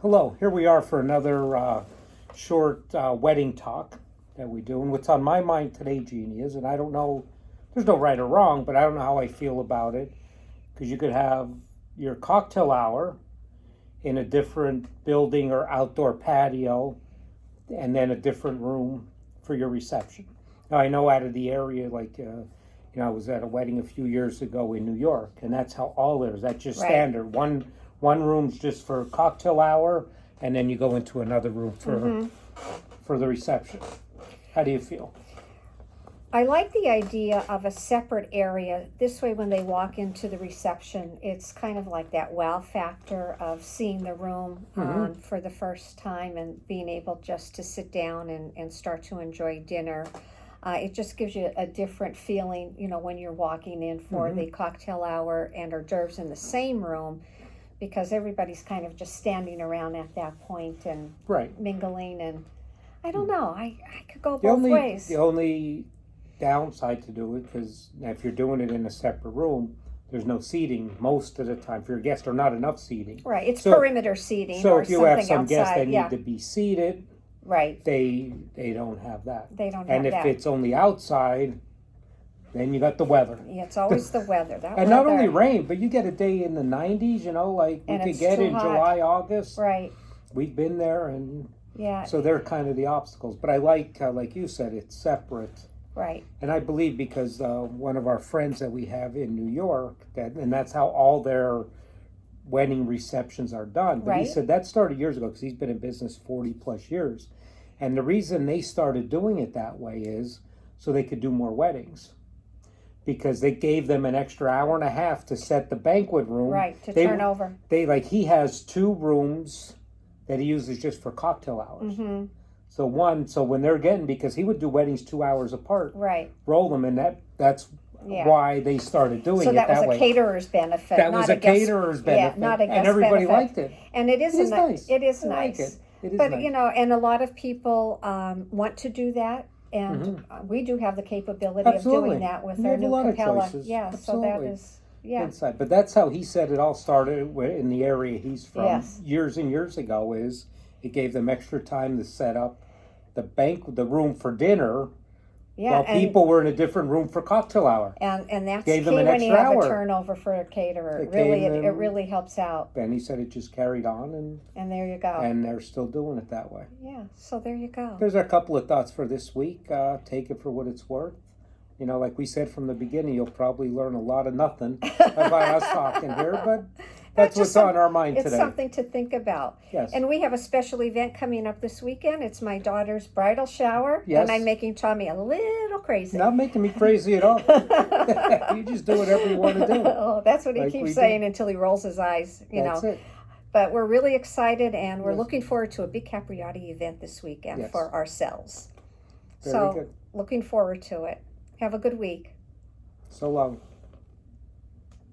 Hello, here we are for another short wedding talk that we do. And what's on my mind today, Jeannie, is, and I don't know, there's no right or wrong, but I don't know how I feel about it. Because you could have your cocktail hour in a different building or outdoor patio, and then a different room for your reception. Now, I know out of the area, I was at a wedding a few years ago in New York, and that's how all there is. That's just standard. One room's just for cocktail hour, and then you go into another room for the reception. How do you feel? I like the idea of a separate area. This way, when they walk into the reception, it's kind of like that wow factor of seeing the room for the first time and being able just to sit down and start to enjoy dinner. It just gives you a different feeling, when you're walking in for the cocktail hour and hors d'oeuvres in the same room, because everybody's kind of just standing around at that point and mingling. And I don't know, I could go both ways. The only downside to do it, because if you're doing it in a separate room, there's no seating most of the time for your guests, or not enough seating. Right, it's perimeter seating. So or if you have some outside, guests that need to be seated, right, they don't have that. They don't have and that. And if it's only outside, then you got the weather. Yeah, it's always the weather. And not only rain, but you get a day in the 90s, like we could get in July, August. Right. We've been there, and so they're kind of the obstacles. But I like you said, it's separate. Right. And I believe because one of our friends that we have in New York, and that's how all their wedding receptions are done. But he said that started years ago, because he's been in business 40 plus years. And the reason they started doing it that way is so they could do more weddings. Because they gave them an extra hour and a half to set the banquet room. Right, to turn over. He has 2 rooms that he uses just for cocktail hours. Mm-hmm. So when they're getting, because he would do weddings 2 hours apart. Right. Roll them, and that's why they started doing it that way. So that was a caterer's benefit. That was a caterer's benefit. Yeah, not a guest and everybody benefit. Liked it. And it is nice. It is nice. Like it. It is but, nice. And a lot of people want to do that. And we do have the capability of doing that with our new Capella. Yeah, Absolutely. So that is, inside. But that's how he said it all started in the area he's from years and years ago. Is it gave them extra time to set up the room for dinner, while people were in a different room for cocktail hour. And that's gave key them an when you extra have hour. a turnover for a caterer. It really helps out. And he said it just carried on, and there you go. And they're still doing it that way. Yeah, so there you go. There's a couple of thoughts for this week. Take it for what it's worth. Like we said from the beginning, you'll probably learn a lot of nothing about us talking here, but that's what's on our mind today. It's something to think about. Yes. And we have a special event coming up this weekend. It's my daughter's bridal shower. Yes. And I'm making Tommy a little crazy. Not making me crazy at all. You just do whatever you want to do. Oh, that's what he keeps saying until he rolls his eyes, That's it. But we're really excited, and we're looking forward to a big Capriotti event this weekend for ourselves. Very good. Looking forward to it. Have a good week. So long.